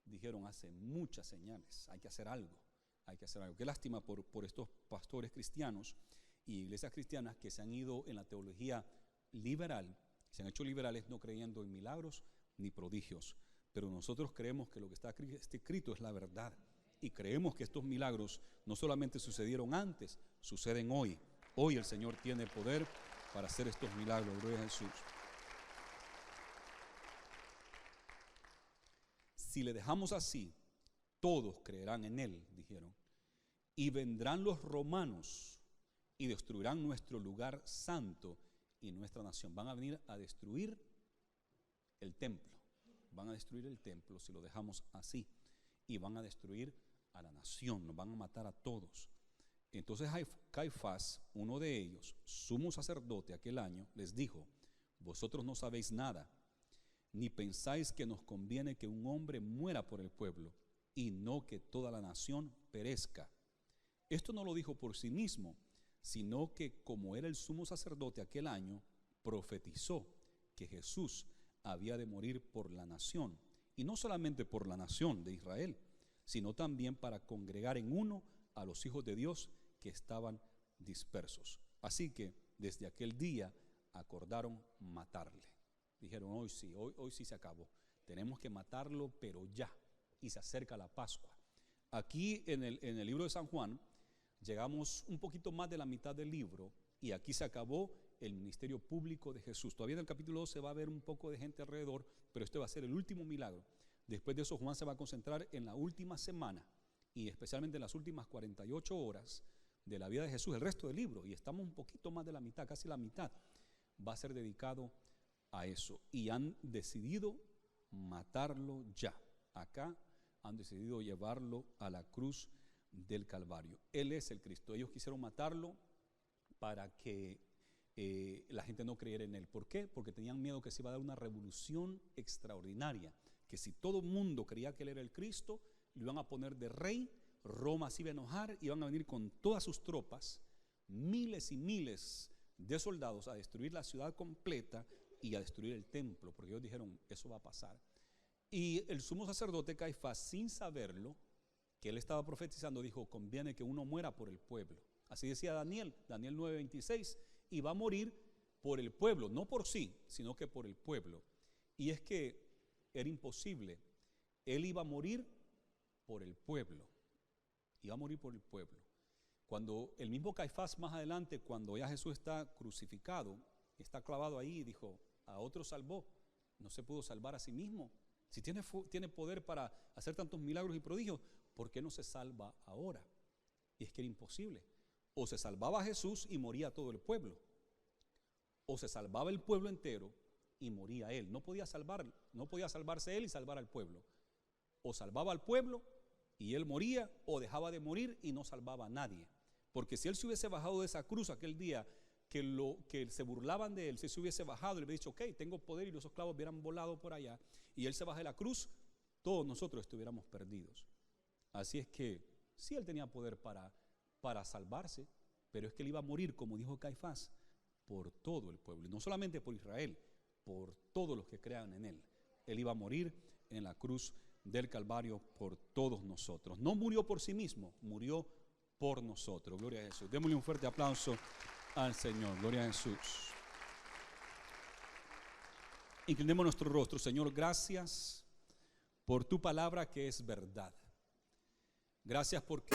dijeron: hace muchas señales, hay que hacer algo, hay que hacer algo. Qué lástima por estos pastores cristianos y iglesias cristianas que se han ido en la teología liberal, se han hecho liberales no creyendo en milagros ni prodigios. pero nosotros creemos que lo que está escrito es la verdad. Y creemos que estos milagros no solamente sucedieron antes, suceden hoy. Hoy el Señor tiene poder para hacer estos milagros. Gloria a Jesús. Si le dejamos así, todos creerán en Él, dijeron. Y vendrán los romanos y destruirán nuestro lugar santo y nuestra nación. Van a venir a destruir el templo. Van a destruir el templo si lo dejamos así. Y van a destruir a la nación. Nos van a matar a todos. Entonces Caifás, uno de ellos, sumo sacerdote aquel año, les dijo: vosotros no sabéis nada, ni pensáis que nos conviene que un hombre muera por el pueblo y no que toda la nación perezca. Esto no lo dijo por sí mismo, sino que como era el sumo sacerdote aquel año, profetizó que Jesús había de morir por la nación, y no solamente por la nación de Israel, sino también para congregar en uno a los hijos de Dios que estaban dispersos. Así que desde aquel día acordaron matarle. Dijeron: hoy sí se acabó, tenemos que matarlo, pero ya, y se acerca la Pascua. Aquí en el libro de San Juan llegamos un poquito más de la mitad del libro, y aquí se acabó el ministerio público de Jesús. Todavía en el capítulo 12 va a haber un poco de gente alrededor, pero este va a ser el último milagro. Después de eso, Juan se va a concentrar en la última semana y especialmente en las últimas 48 horas de la vida de Jesús. El resto del libro, y estamos un poquito más de la mitad, casi la mitad, va a ser dedicado a eso. Y han decidido matarlo ya. Acá han decidido llevarlo a la cruz del Calvario. Él es el Cristo. Ellos quisieron matarlo para que la gente no creyera en Él. ¿Por qué? Porque tenían miedo que se iba a dar una revolución extraordinaria, que si todo el mundo creía que Él era el Cristo, lo iban a poner de rey, Roma se iba a enojar, iban a venir con todas sus tropas, miles y miles de soldados, a destruir la ciudad completa y a destruir el templo, porque ellos dijeron: eso va a pasar. Y el sumo sacerdote Caifás, sin saberlo, que él estaba profetizando, dijo: conviene que uno muera por el pueblo. Así decía Daniel 9:26, y va a morir por el pueblo, no por sí, sino que por el pueblo. Y es que era imposible, él iba a morir por el pueblo, iba a morir por el pueblo. Cuando el mismo Caifás más adelante, cuando ya Jesús está crucificado, está clavado ahí, dijo: a otro salvó, no se pudo salvar a sí mismo. Si tiene poder para hacer tantos milagros y prodigios, ¿por qué no se salva ahora? Y es que era imposible. O se salvaba a Jesús y moría todo el pueblo, o se salvaba el pueblo entero y moría él. No podía salvarse él y salvar al pueblo. O salvaba al pueblo y él moría, o dejaba de morir y no salvaba a nadie. Porque si él se hubiese bajado de esa cruz aquel día, que se burlaban de él, si se hubiese bajado y le hubiese dicho: ok, tengo poder, y los esclavos hubieran volado por allá, y él se baja de la cruz, todos nosotros estuviéramos perdidos. Así es que sí, él tenía poder para salvarse, pero es que él iba a morir, como dijo Caifás, por todo el pueblo, y no solamente por Israel, por todos los que crean en él. Él iba a morir en la cruz del Calvario por todos nosotros. No murió por sí mismo, murió por nosotros. Gloria a Jesús. Démosle un fuerte aplauso al Señor. Gloria a Jesús. Inclinemos nuestro rostro. Señor, gracias por tu palabra que es verdad. Gracias porque